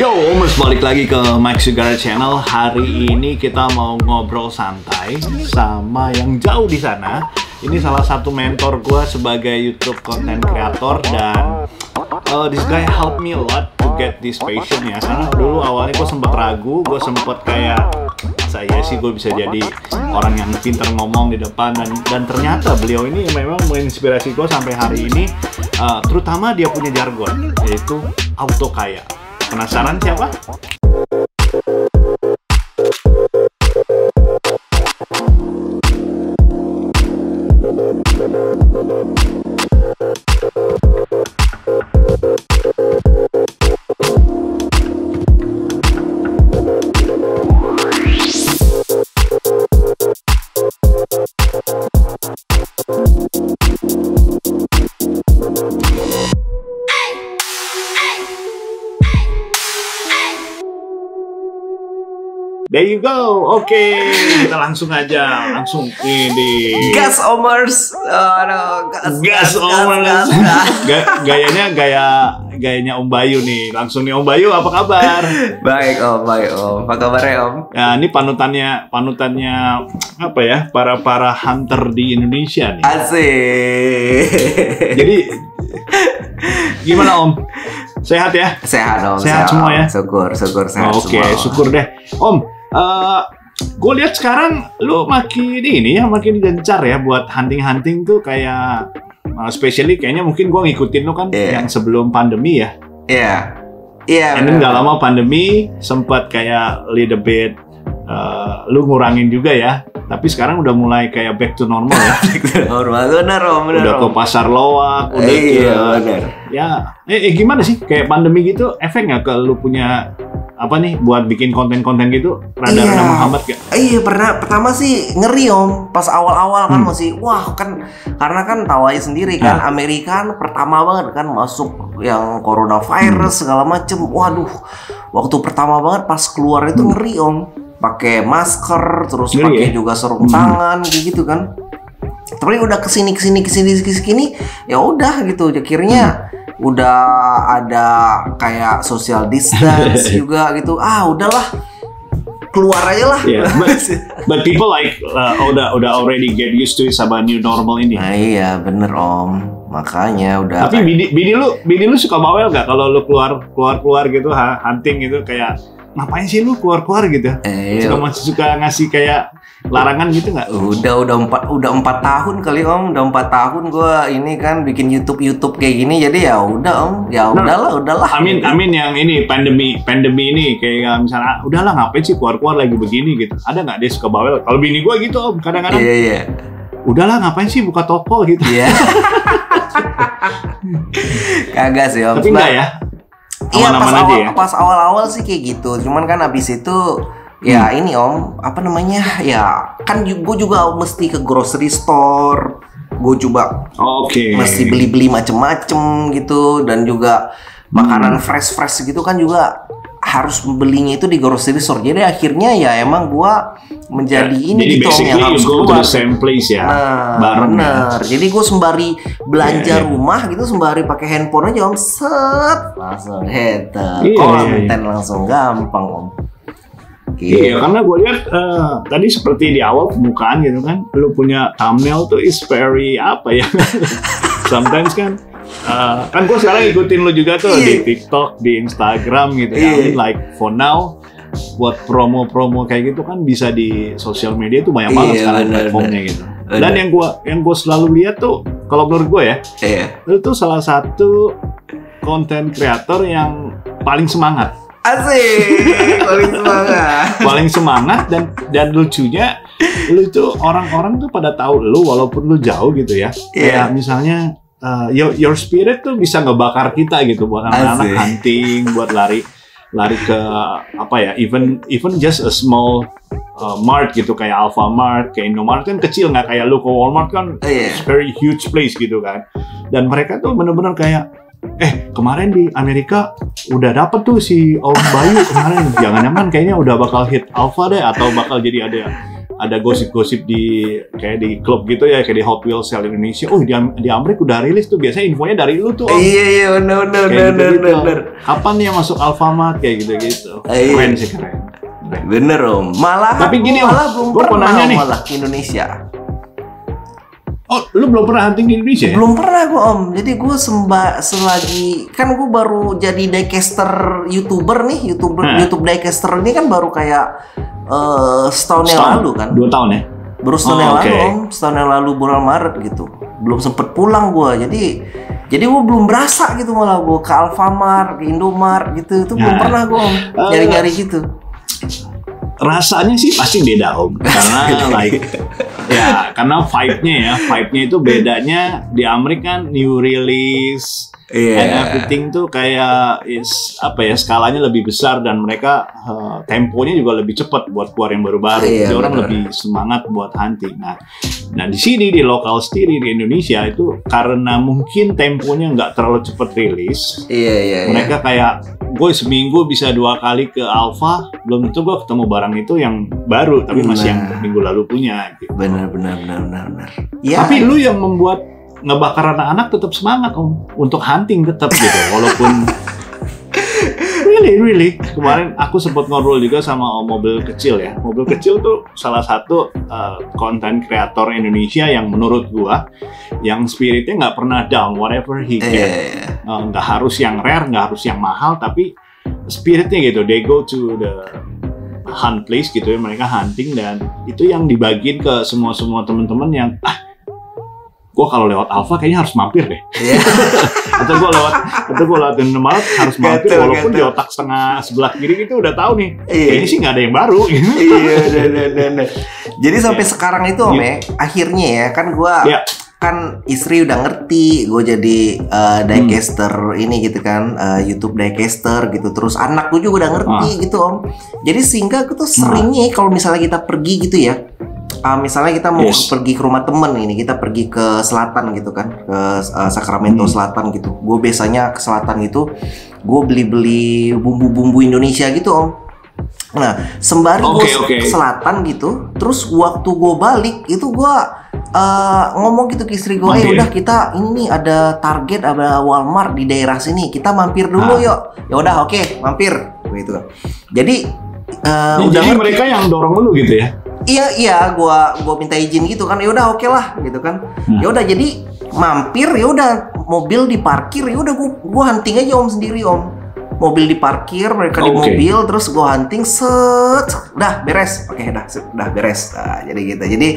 Yo, Omers balik lagi ke Mike Sugara Channel. Hari ini kita mau ngobrol santai sama yang jauh di sana. Ini salah satu mentor gue sebagai YouTube content creator dan this guy helped me a lot to get this passion ya. Karena dulu awalnya gue sempet ragu, gue sempet kayak saya sih gue bisa jadi orang yang pintar ngomong di depan dan ternyata beliau ini memang menginspirasi gue sampai hari ini. Terutama dia punya jargon yaitu auto kaya. Penasaran siapa? There you go, oke, kita langsung ini. Gas Omers, gas Omers. Gayanya Om Bayu nih. Langsung nih Om Bayu, apa kabar? Baik Om, apa kabarnya Om? Nah, ini panutannya apa ya? Para hunter di Indonesia nih. Asik. Jadi gimana Om? Sehat ya? Sehat Om. Sehat semua ya? Syukur sehat semua. Oke, syukur deh. Om, gue lihat sekarang lu makin gencar ya buat hunting tuh kayak especially kayaknya mungkin gue ngikutin lu kan yang sebelum pandemi ya. Iya. And then nggak lama pandemi sempat kayak little bit lu ngurangin juga ya. Tapi sekarang udah mulai kayak back to normal ya. Bener Om. Udah ke pasar loak, udah bener. Ya, gimana sih kayak pandemi gitu efek nggak ke lu punya apa nih buat bikin konten-konten gitu rada menghambat gak? Iya, pertama sih ngeri Om. Pas awal-awal kan masih wah kan karena kan tahu aja sendiri kan Amerika kan pertama banget kan masuk yang coronavirus segala macem. Waduh, waktu pertama banget pas keluar itu ngeri Om. Pakai masker terus pakai juga sarung tangan gitu kan. Tapi udah kesini ya udah gitu. Akhirnya udah ada kayak social distance juga gitu. Udahlah keluar aja lah. Yeah, but people like udah already get used to sama new normal ini. Nah, iya bener Om. Makanya udah. Tapi bini lu suka bawel gak kalau lu keluar gitu hunting gitu kayak ngapain sih lu keluar gitu? Masih suka ngasih kayak larangan gitu nggak? Udah 4 tahun kali Om. Udah 4 tahun gue ini kan bikin YouTube kayak gini. Jadi ya udah Om. Ya udahlah. Amin yang ini pandemi ini kayak misalnya udahlah ngapain sih keluar lagi begini gitu. Ada nggak dia suka bawel? Kalau bini gue gitu Om kadang-kadang. Iya. Udahlah ngapain sih buka toko gitu. Iya. Kagak sih Om. Tapi enggak ya? Iya pas awal-awal sih kayak gitu. Cuman kan abis itu ya ini Om, apa namanya? Ya kan gue juga mesti ke grocery store. Gue coba mesti beli macem-macem gitu. Dan juga makanan fresh gitu kan juga harus belinya itu di grocery store. Jadi akhirnya ya emang gue menjadi ini gitu Om yang harus keluar. Same place ya. Bener. Jadi gue sembari belanja rumah gitu, sembari pakai handphone aja Om, set langsung konten langsung gampang Om. Iya, karena gue lihat tadi seperti di awal pembukaan gitu kan, lu punya thumbnail tuh is very apa ya? Sometimes kan gue sekarang ikutin lu juga tuh di TikTok, di Instagram gitu ya. I mean, like for now buat promo kayak gitu kan bisa di sosial media tuh banyak banget sekarang platformnya gitu. Dan yang gue selalu lihat tuh kalau menurut gue ya, lu tuh salah satu konten kreator yang paling semangat. Asik, paling semangat dan lucunya lu tuh orang-orang tuh pada tahu lu walaupun lu jauh gitu ya. Kayak misalnya your spirit tuh bisa ngebakar kita gitu buat anak-anak hunting, buat lari ke apa ya, even just a small mart gitu kayak Alfamart, kayak Indomart kan kecil, nggak kayak lu ke Walmart kan very huge place gitu kan. Dan mereka tuh bener-bener kayak kemarin di Amerika udah dapet tuh si Om Bayu kemarin, jangan-jangan kayaknya udah bakal hit Alpha deh atau bakal jadi ada ada gosip-gosip di kayak di klub gitu ya, kayak di Hot Wheels Sale Indonesia. Oh, di Amerika udah rilis tuh, biasanya infonya dari lu tuh. Iya, bener. Kapan dia masuk Alfamart kayak gitu-gitu. Keren sih, keren. Bener Om. Malah tapi gini Om, belum gue mau pernah nanya nih. malah ke Indonesia. Oh, lu belum pernah hunting di Indonesia ya? Belum pernah gue Om. Jadi gue selagi kan gue baru jadi diecaster YouTuber nih, YouTube diecaster ini kan baru kayak setahun yang lalu kan. 2 tahun ya? Baru setahun yang lalu Om, setahun yang lalu bulan Maret gitu. Belum sempet pulang gue. Jadi gue belum berasa gitu, malah gue ke Alfamart, ke Indomart gitu. Itu belum pernah gue Om nyari-nyari gitu. Rasanya sih pasti beda Om, karena karena vibe-nya itu bedanya. Di Amerika kan new release and everything tuh kayak skalanya lebih besar, dan mereka temponya juga lebih cepat buat keluar yang baru-baru. Jadi orang lebih semangat buat hunting. Nah di sini di lokal sendiri di Indonesia itu karena mungkin temponya nggak terlalu cepat rilis. Mereka kayak gue seminggu bisa 2 kali ke Alfa, belum tentu gue ketemu barang itu yang baru, tapi masih yang minggu lalu punya. Gitu. Benar. Ya. Tapi lu yang membuat ngebakar anak-anak tetap semangat Om untuk hunting tetap gitu, walaupun really kemarin aku sempat ngobrol juga sama Om Mobil Kecil ya. Mobil Kecil tuh salah satu konten kreator Indonesia yang menurut gua yang spiritnya nggak pernah down, whatever he get. Nggak harus yang rare, nggak harus yang mahal, tapi spiritnya gitu. They go to the hunt place gitu ya, mereka hunting, dan itu yang dibagiin ke semua teman-teman yang gue kalau lewat Alfa kayaknya harus mampir deh. Atau gue lewat Indomaret harus mampir, walaupun di otak sebelah kiri itu udah tahu nih. Kayaknya sih nggak ada yang baru. Jadi sampai sekarang itu Om akhirnya ya kan gue kan istri udah ngerti gue jadi diecaster ini gitu kan, YouTube diecaster gitu, terus anak gue juga udah ngerti gitu Om. Jadi sehingga gue tuh seringnya kalau misalnya kita pergi gitu ya, misalnya kita mau pergi ke rumah temen ini, kita pergi ke selatan gitu kan, ke Sacramento Selatan gitu. Gue biasanya ke selatan gitu, gue beli bumbu-bumbu Indonesia gitu Om. Nah sembari gue ke selatan gitu, terus waktu gue balik itu gue ngomong gitu ke istri gue, udah kita ini ada Target, ada Walmart di daerah sini, kita mampir dulu yuk. Ya udah mampir gitu. Jadi udah mereka yang dorong lu gitu ya? Iya, gua minta izin gitu kan. Ya udah lah gitu kan. Ya udah jadi mampir, ya udah mobil diparkir, ya udah gua hunting aja Om sendiri Om. Mobil diparkir, mereka di mobil, terus gua hunting udah beres. Udah beres. Nah, jadi gitu. Jadi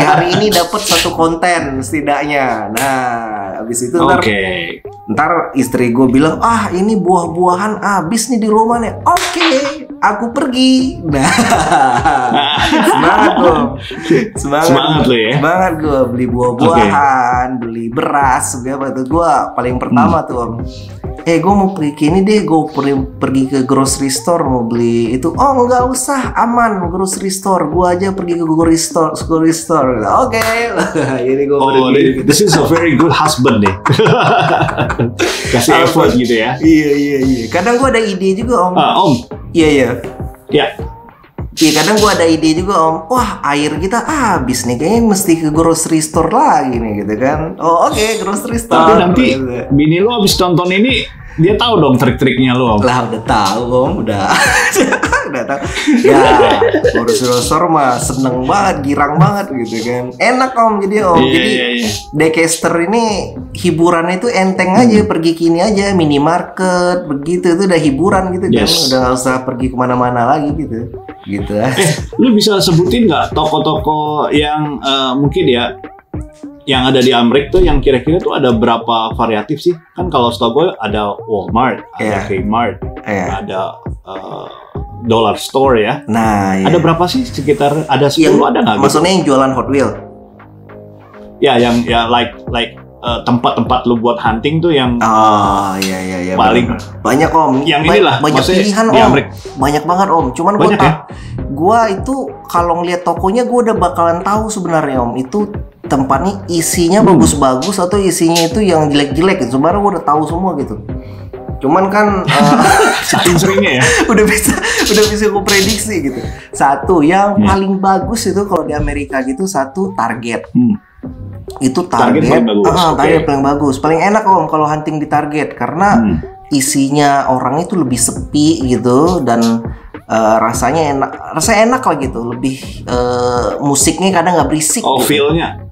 hari ini dapat satu konten setidaknya. Nah, habis itu ntar istri gue bilang, ini buah-buahan habis nih di rumah nih. Aku pergi. Nah, semangat lo ya. Semangat gue beli buah-buahan, beli beras, segala itu gue paling pertama tuh Om. Gue mau pergi ke ini deh, gue pergi ke grocery store mau beli itu. Oh nggak usah, aman grocery store. Gue aja pergi ke grocery store. Ini gue pergi. This is a very good husband deh. Kasih effort gitu ya. Iya. Kadang gue ada ide juga Om. Om. Iya. Iya kadang gue ada ide juga Om. Wah air kita habis nih, kayaknya mesti ke grocery store lagi nih gitu kan. Grocery store. Tapi nanti bini lo abis tonton ini dia tahu dong trik-triknya lo Om. Lah udah tahu Om, udah tahu. Ya grocery store mah seneng banget, girang banget gitu kan. Enak Om jadi Om. Jadi diecaster ini hiburannya itu enteng aja, pergi kini aja minimarket begitu, itu udah hiburan gitu kan. Udah nggak usah pergi kemana-mana lagi gitu. Lu bisa sebutin nggak toko-toko yang mungkin ya yang ada di Amerika tuh yang kira-kira tuh ada berapa variatif sih? Kan kalau setahu gue ada Walmart, ada Kmart, ada Dollar Store ya. Nah, ada berapa sih? Sekitar ada 10 ada nggak? Maksudnya yang jualan Hot Wheels? Ya, yang like tempat-tempat lu buat hunting tuh yang iya paling banyak Om. Yang inilah banyak pilihan Om. Banyak banget Om. Cuman gua itu kalau ngeliat tokonya gua udah bakalan tahu sebenarnya Om, itu tempatnya isinya bagus-bagus atau isinya itu yang jelek-jelek gitu. Sebenarnya gua udah tahu semua gitu. Cuman kan Saking seringnya ya. udah bisa gue prediksi gitu. Satu yang paling bagus itu kalau di Amerika gitu, satu target. Itu target paling bagus. target paling bagus. Paling enak Om kalau hunting di target karena isinya orang itu lebih sepi gitu dan rasanya enak lah gitu. Lebih musiknya kadang nggak berisik. Oh, gitu. feel-nya.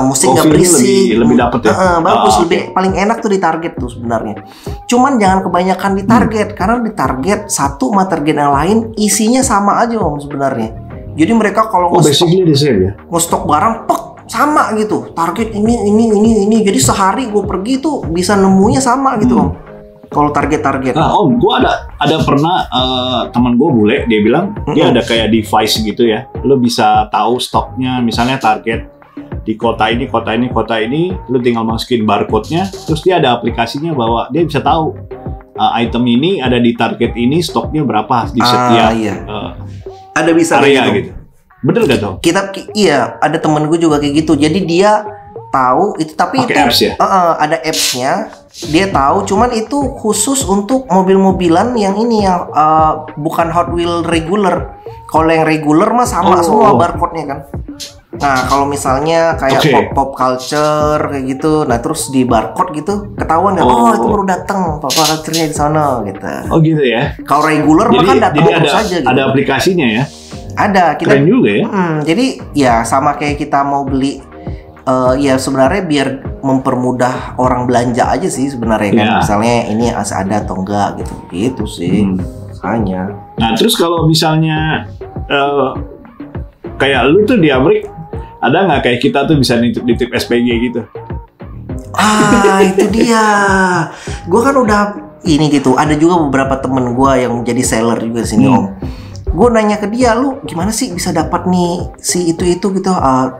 Musik nggak berisik, lebih dapet ya. bagus, lebih paling enak tuh di target tuh sebenarnya. Cuman jangan kebanyakan di target karena di target satu sama target yang lain isinya sama aja Om sebenarnya. Jadi mereka kalau basically the same ya. ngestok barang sama gitu. Target ini. Jadi sehari gue pergi tuh bisa nemunya sama gitu Om. Kalau target. Nah, Om, gue ada pernah teman gue bule, dia bilang dia ada kayak device gitu ya. Lo bisa tahu stoknya, misalnya target di kota ini, lo tinggal masukin barcode-nya, terus dia ada aplikasinya bahwa dia bisa tahu item ini ada di target ini, stoknya berapa di setiap ada bisa area gitu. gitu. Bener gak tuh? Iya, ada temen gue juga kayak gitu. Jadi dia tahu itu, tapi Pakai itu apps ya? ada apps-nya. Dia tahu, cuman itu khusus untuk mobil-mobilan yang ini yang bukan Hot Wheel regular. Kalau yang regular mah sama semua barcode-nya kan. Nah, kalau misalnya kayak pop culture kayak gitu, nah terus di barcode gitu ketahuan kan, itu baru datang pop culture-nya di sana gitu. Oh gitu ya. Kalau regular mah kan datang terus aja gitu. Ada aplikasinya ya? Ada, kita keren juga ya. Jadi ya sama kayak kita mau beli ya sebenarnya biar mempermudah orang belanja aja sih sebenarnya kan. Misalnya ini ada atau enggak gitu. Gitu sih. Makanya. Nah, terus kalau misalnya kayak lu tuh di Amerika ada nggak kayak kita tuh bisa nitip SPG gitu? Itu dia. Gue kan udah ini gitu. Ada juga beberapa temen gue yang jadi seller juga di sini Om. Gue nanya ke dia, lu gimana sih bisa dapat nih si itu gitu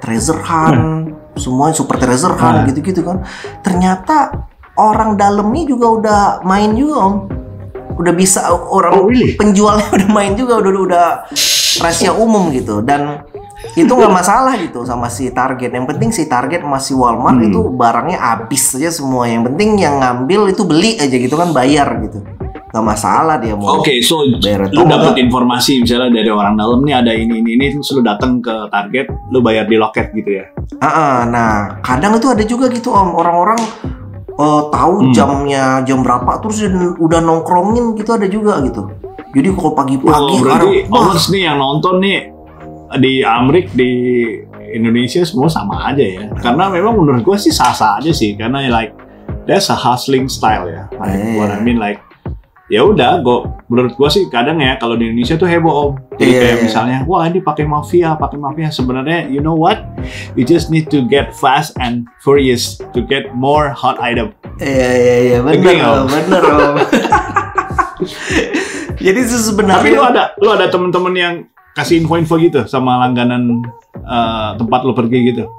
treasure hunt, semuanya super treasure hunt gitu-gitu kan. Ternyata orang dalamnya juga udah main juga Om. Udah bisa orang penjualnya udah main juga, udah rahasia umum gitu. Dan itu nggak masalah gitu sama si target. Yang penting si target masih Walmart itu barangnya habis aja semua. Yang penting yang ngambil itu beli aja gitu kan, bayar gitu. Nggak masalah dia mau. Oke, so lu dapat informasi misalnya dari orang dalam nih ada ini terus lu datang ke target, lu bayar di loket gitu ya. Nah, kadang itu ada juga gitu Om, orang-orang tahu jamnya jam berapa terus udah nongkrongin gitu, ada juga gitu. Jadi kalau pagi-pagi berarti nih yang nonton nih di Amerika, di Indonesia semua sama aja ya. Karena memang menurut gue sih sah-sah aja sih, karena like that's a hustling style ya. What I mean like ya udah, menurut gue sih kadang ya kalau di Indonesia tuh heboh Om. Jadi kayak misalnya, wah ini pakai mafia. Sebenarnya, you know what? You just need to get fast and furious to get more hot item. Iya, bener Om. Jadi sebenarnya. Tapi lu ada temen-temen yang kasih info gitu sama langganan tempat lu pergi gitu?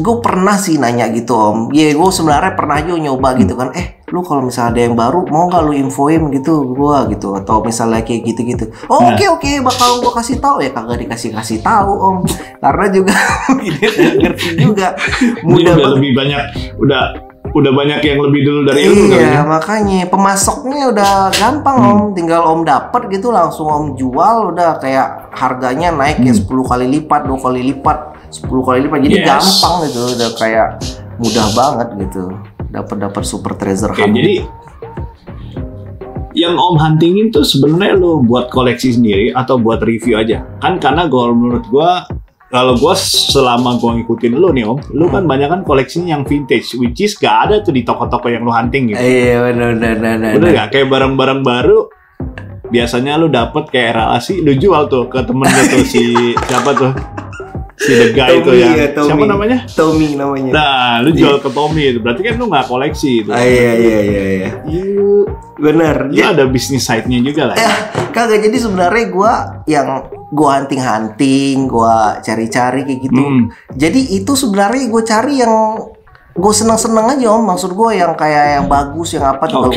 Gue pernah sih nanya gitu Om. Gue sebenarnya pernah juga nyoba gitu kan. Lu kalau misalnya ada yang baru mau nggak lu infoin gitu gue gitu, atau misalnya kayak gitu. Oke, bakal gue kasih tahu ya. Kagak dikasih tahu Om, karena juga ngerti juga. Udah lebih banyak, udah banyak yang lebih dulu dari lu. Iya, makanya pemasoknya udah gampang Om. Tinggal Om dapat gitu langsung Om jual, udah kayak harganya naik ya 10 kali lipat, 2 kali lipat, 10 kali lipat. Jadi gampang gitu, udah kayak mudah banget gitu. Dapat super treasure hunt. Jadi yang Om huntingin tuh sebenarnya lo buat koleksi sendiri atau buat review aja? Kan karena menurut gua, kalau gua selama gua ngikutin lo nih Om, lo kan banyak kan koleksinya yang vintage, which is gak ada tuh di toko-toko yang lo hunting gitu. Iya, benar. Bener gak? Kayak barang-barang baru biasanya lo dapet kayak relasi, lo jual tuh ke temen lo tuh si siapa tuh? Si the guy itu ya. Siapa namanya? Tommy namanya. Nah, lu jual ke Tommy itu. Berarti kan lu nggak koleksi itu. Iya. Bener. Lu ada bisnis side-nya juga lah. Kagak, jadi sebenarnya gua hunting, gua cari-cari kayak gitu. Jadi itu sebenarnya gua cari yang gue seneng-seneng aja Om. Maksud gue yang kayak yang bagus, yang apa juga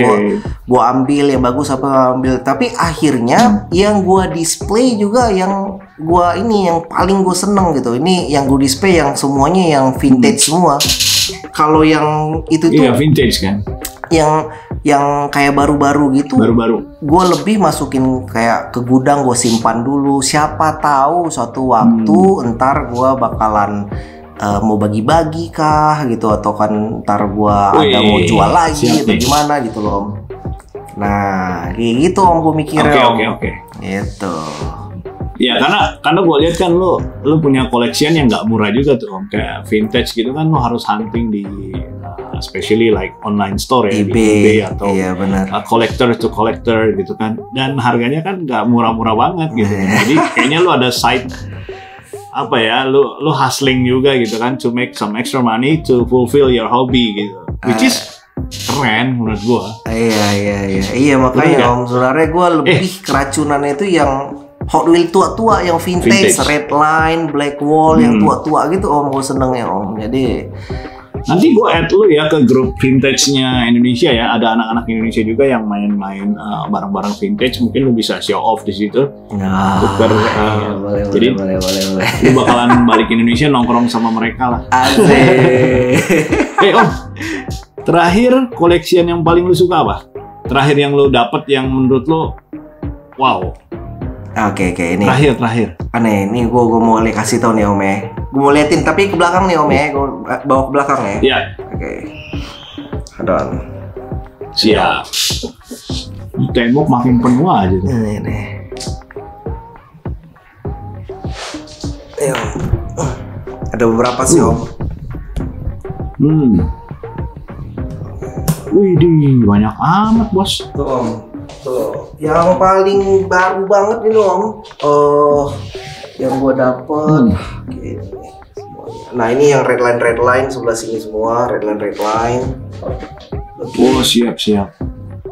gue ambil yang bagus, apa ambil. Tapi akhirnya yang gue display juga yang gue ini yang paling gue seneng gitu. Ini yang gue display yang semuanya yang vintage semua. Kalau yang itu tuh vintage kan. Yang yang kayak baru-baru gitu, Baru-baru. gue lebih masukin kayak ke gudang, gue simpan dulu. Siapa tahu suatu waktu ntar gue bakalan mau bagi-bagi kah gitu, atau kan ntar gue ada mau jual lagi atau gimana gitu loh Om. Nah kayak gitu Om, gue mikirnya Om. Oke. Gitu. Ya karena gue lihat kan lu punya collection yang nggak murah juga tuh Om. Kayak vintage gitu kan lu harus hunting di especially like online store ya, di eBay atau iya, benar. Collector to collector gitu kan, dan harganya kan nggak murah-murah banget gitu. Jadi kayaknya lu ada side apa ya, lu hustling juga gitu kan, to make some extra money to fulfill your hobby gitu, which is keren menurut gua. Iya makanya Om, sebenarnya gua lebih keracunannya itu yang Hot Wheels tua-tua, yang vintage, red line, black wall, yang tua-tua gitu Om, gua seneng ya Om. Jadi nanti gue add lu ya ke grup vintage-nya Indonesia ya. Ada anak-anak Indonesia juga yang main-main barang-barang vintage. Mungkin lu bisa show off di situ. Boleh. Jadi lu bakalan balik Indonesia nongkrong sama mereka lah. Asik. Om, terakhir collection yang paling lu suka apa? Terakhir yang lu dapet yang menurut lu wow. Oke, ini. Terakhir. Aneh, ini gue mau kasih tau nih Om ya. Gue mau liatin tapi ke belakang nih Om ya. Gue bawa ke belakang ya. Iya. Oke. Hold on. Siap. Tembok makin penuh aja. Ini. Ayo. Ada beberapa sih Om. Wih, banyak amat bos. Tuh Om. Tuh, yang paling baru banget ini Om, yang gue dapet, gini, semuanya. Nah ini yang red line sebelah sini semua, red line. Oh siap.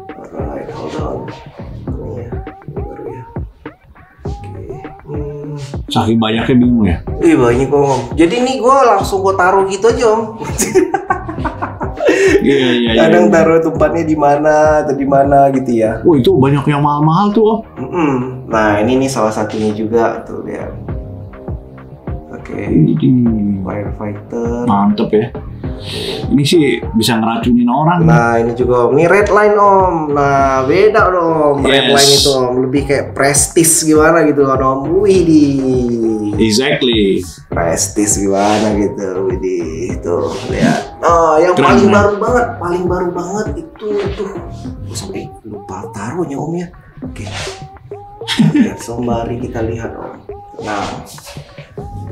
Alright, hold on. Ini baru ya. Saking banyaknya bingung ya. Banyak Om. Jadi ini gue langsung gue taruh gitu aja Om. Iya. Kadang taruh tempatnya di mana atau di mana gitu ya. Oh itu banyak yang mahal-mahal tuh Om. Nah ini nih salah satunya juga tuh lihat. Oke. Firefighter. Mantep ya. Ini sih bisa ngeracunin orang. Nah ini juga Om. Ini red line Om. Nah beda dong. Red line itu Om. Lebih kayak prestis gimana gitu kan Om. Widih. Exactly. Prestis gimana gitu. Widih. Tuh lihat. Yang paling baru banget itu tuh. Gue sampai lupa taruhnya Om ya. Oke. Mari kita lihat Om. Nah,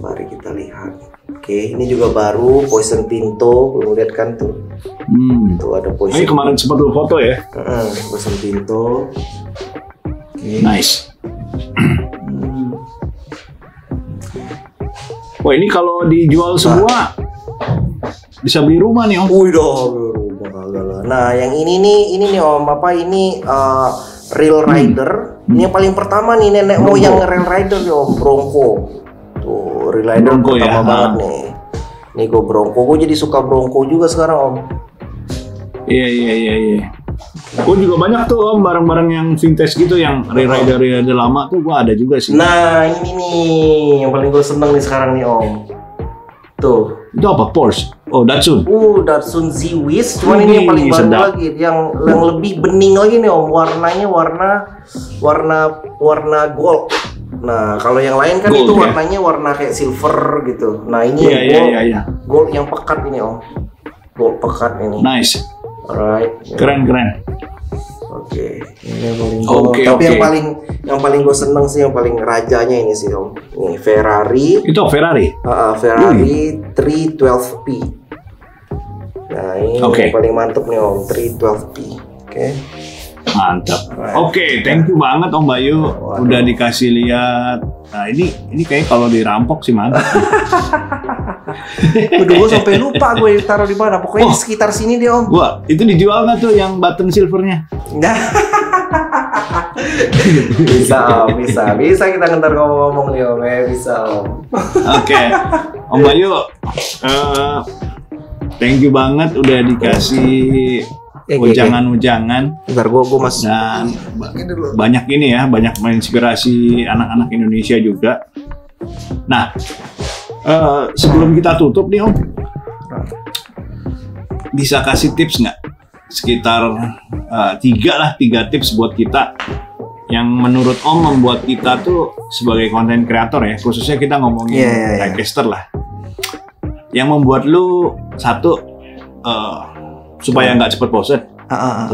mari kita lihat. Oke, ini juga baru Poison Pinto, belum lihat kan tuh. Tuh ada Poison. Ini kemarin sempat lu foto ya. Poison Pinto. Nice. Wah ini kalau dijual semua bisa beli rumah nih Om. Wih dong, rumah. Nah yang ini nih Om, apa ini Real Rider. Ini yang paling pertama nih, nenek moyang Real Rider nih Om, Bronco. Tuh Real Rider pertama banget nih. Nih gue Bronco, gue jadi suka Bronco juga sekarang Om. Iya. Gue juga banyak tuh Om barang-barang yang vintage gitu, yang Real Rider lama tuh gue ada juga sih. Nah ini nih yang paling gue seneng nih sekarang nih Om. Tuh. Itu apa? Porsche? Oh Datsun. Datsun Z-Wiz. Cuman ini yang paling baru lagi, yang lebih bening lagi nih Om. Warnanya warna gold. Nah kalau yang lain kan gold, itu warnanya warna kayak silver gitu. Nah ini gold yang pekat ini Om. Gold pekat ini. Nice. Alright. Keren. Oke. Ini paling yang paling gue seneng sih, yang paling rajanya ini sih Om. Ini Ferrari. Itu Ferrari? Ferrari 312P. Nah ini yang paling mantep nih Om, 312P. Oke. Mantap. Oke, thank you banget Om Bayu. Udah dikasih lihat. Nah ini kayak kalau dirampok sih mantap. Udah gue sampai lupa gue taruh di mana. Pokoknya di sekitar sini deh Om. Wah, itu dijual nggak tuh yang button silvernya? bisa kita ntar ngomong nih Om ya, bisa Om. Oke. Om Bayu, thank you banget udah dikasih ujangan-ujangan. Bentar gue masih dan banyak ini ya, banyak menginspirasi anak-anak Indonesia juga. Nah, sebelum kita tutup nih Om, bisa kasih tips nggak sekitar tiga tips buat kita yang menurut Om membuat kita tuh sebagai konten kreator ya, khususnya kita ngomongin diecast lah, yang membuat lu satu supaya nggak cepet bosen,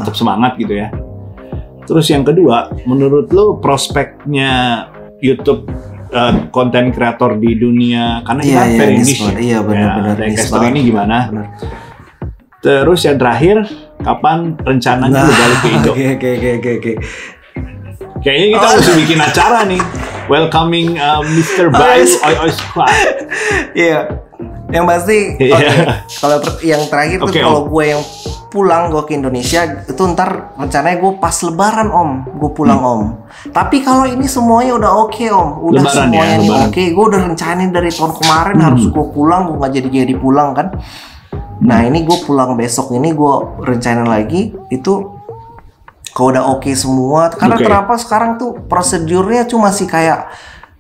tetap semangat gitu ya. Terus yang kedua, menurut lu prospeknya YouTube konten kreator di dunia, karena kita very niche, benar-benar diecast ini gimana? Bener. Terus yang terakhir, kapan rencananya lu balik ke Indo? Oke. Kayaknya kita harus bikin acara nih, welcoming Mr. Bayu Oi Squad. Iya, yang pasti. Kalau yang terakhir tuh kalau gue yang pulang gue ke Indonesia itu ntar rencananya gue pas Lebaran Om, gue pulang Om. Tapi kalau ini semuanya udah oke Om, udah Lebaran semuanya nih oke. Gue udah rencanain dari tahun kemarin harus gue pulang, gue nggak jadi pulang kan. Nah ini gue pulang besok ini gue rencanain lagi itu. Kalau udah oke semua, karena kenapa sekarang tuh prosedurnya cuma masih kayak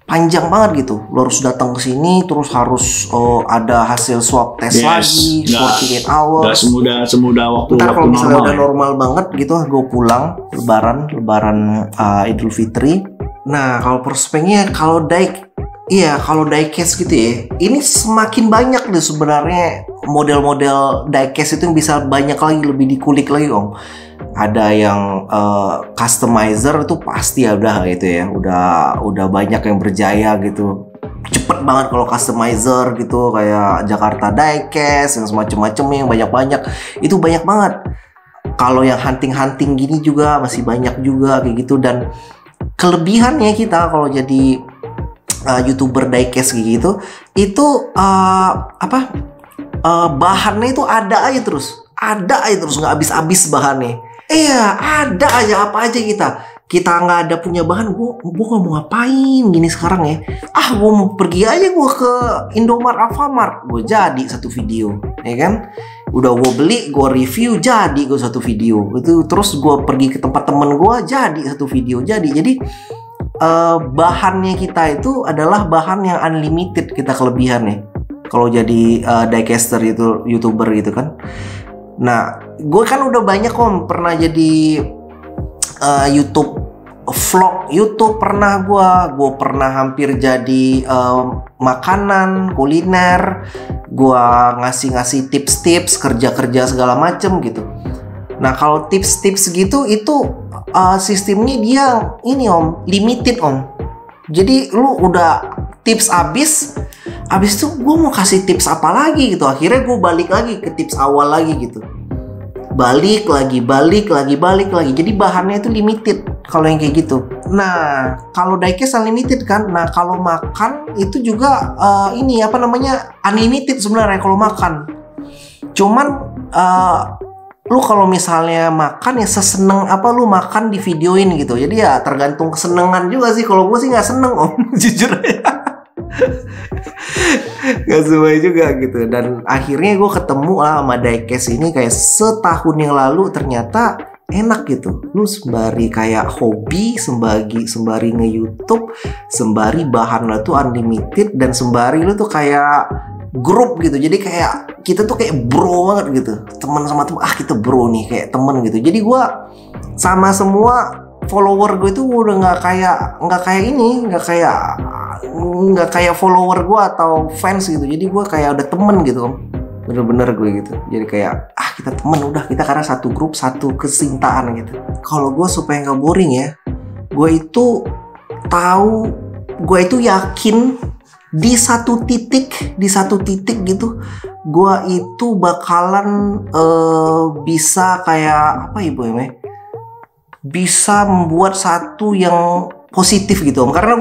panjang banget gitu. Lo harus datang ke sini, terus harus ada hasil swab test lagi, 48 hours. Nggak semudah waktu ntar kalau misalnya normal, udah normal banget gitu, gue pulang Lebaran Idul Fitri. Nah kalau prospeknya kalau diecast gitu ya, ini semakin banyak deh sebenarnya model-model diecast itu yang bisa banyak lagi, lebih dikulik lagi Om. Ada yang customizer itu pasti udah gitu ya, udah banyak yang berjaya gitu, cepet banget kalau customizer gitu, kayak Jakarta Diecast yang semacam-macamnya yang banyak itu banyak banget. Kalau yang hunting gini juga masih banyak juga kayak gitu. Dan kelebihannya kita kalau jadi YouTuber diecast gitu itu bahannya itu ada aja terus nggak habis bahannya. Iya, ada aja apa aja kita nggak ada punya bahan, gue nggak mau ngapain gini sekarang ya. Gue mau pergi aja gue ke Indomaret, Alfamart, gue jadi satu video, ya kan? Udah gue beli, gue review, jadi gue satu video. Itu terus gue pergi ke tempat temen gue, jadi satu video, jadi bahannya kita itu adalah bahan yang unlimited kita kelebihannya. Kalau jadi diecaster itu YouTuber gitu kan. Nah, gue kan udah banyak Om pernah jadi YouTube vlog YouTube pernah gue pernah hampir jadi makanan kuliner, gue ngasih tips kerja segala macem gitu. Nah kalau tips gitu itu sistemnya dia ini Om, limited Om. Jadi lu udah tips abis itu gue mau kasih tips apa lagi gitu. Akhirnya gue balik lagi ke tips awal lagi gitu. Balik lagi. Jadi bahannya itu limited kalau yang kayak gitu. Nah kalau diecast unlimited kan. Nah kalau makan itu juga ini unlimited sebenarnya kalau makan. Cuman lu kalau misalnya makan ya seseneng apa lu makan di videoin gitu. Jadi ya tergantung kesenengan juga sih. Kalau gue sih nggak seneng Om, jujur aja. Gak sesuai juga gitu. Dan akhirnya gue ketemu lah sama diecast ini kayak setahun yang lalu. Ternyata enak gitu. Lu sembari kayak hobi, sembari nge-YouTube, sembari bahan lu tuh unlimited, dan sembari lu tuh kayak grup gitu. Jadi kayak kita tuh kayak bro banget gitu. Teman sama teman, kita bro nih kayak temen gitu. Jadi gue sama semua follower gue itu udah nggak kayak follower gue atau fans gitu. Jadi gue kayak udah temen gitu Om. Bener-bener gue gitu. Jadi kayak kita temen, udah kita karena satu grup, satu kesintaan gitu. Kalau gue supaya nggak boring ya, gue itu yakin di satu titik gitu gue itu bakalan bisa kayak apa ibu ya, bisa membuat satu yang positif gitu Om. Karena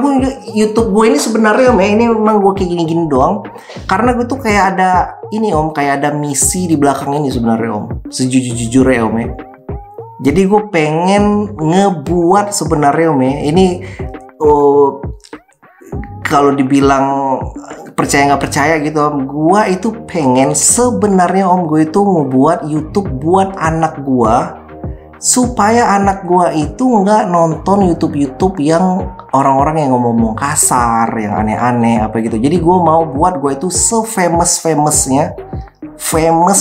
YouTube gue ini sebenarnya Om ini memang gue kayak gini-gini doang. Karena gue tuh kayak ada ini Om, kayak ada misi di belakang ini sebenarnya Om. Sejujur-jujurnya Om ya. Jadi gue pengen ngebuat sebenarnya Om ya. Ini kalau dibilang percaya nggak percaya gitu Om, gue itu pengen sebenarnya Om, gue itu ngebuat YouTube buat anak gue, supaya anak gue itu nggak nonton YouTube yang orang-orang yang ngomong kasar, yang aneh-aneh apa gitu. Jadi gue mau buat gue itu famous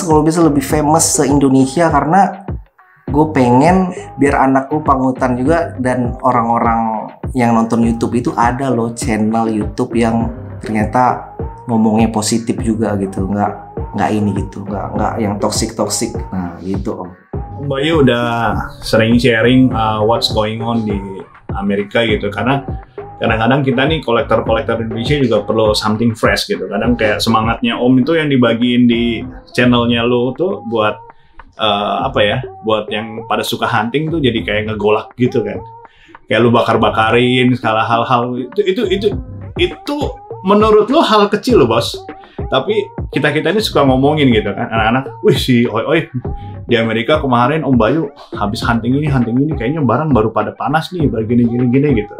kalau bisa lebih famous se-Indonesia, karena gue pengen biar anakku panutan juga, dan orang-orang yang nonton YouTube itu ada loh channel YouTube yang ternyata ngomongnya positif juga gitu, nggak ini gitu, nggak yang toxic. Nah gitu Om. Bayu udah sering sharing what's going on di Amerika gitu, karena kadang-kadang kita nih kolektor Indonesia juga perlu something fresh gitu. Kadang kayak semangatnya Om itu yang dibagiin di channelnya lo tuh buat buat yang pada suka hunting tuh jadi kayak ngegolak gitu kan. Kayak lu bakar-bakarin segala hal-hal itu menurut lo hal kecil lo bos. Tapi kita ini suka ngomongin gitu kan, anak-anak, wih si oi di Amerika kemarin Om Bayu habis hunting ini kayaknya barang baru pada panas nih, baru gini gitu.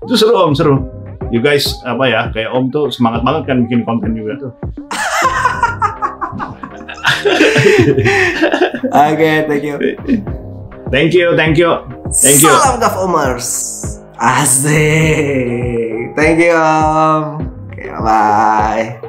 Itu seru Om, seru. You guys kayak Om tuh semangat banget kan bikin konten juga tuh. Oke, thank you. Thank you. Salam Gaf Omers. Asik. Thank you Om. Oke, bye.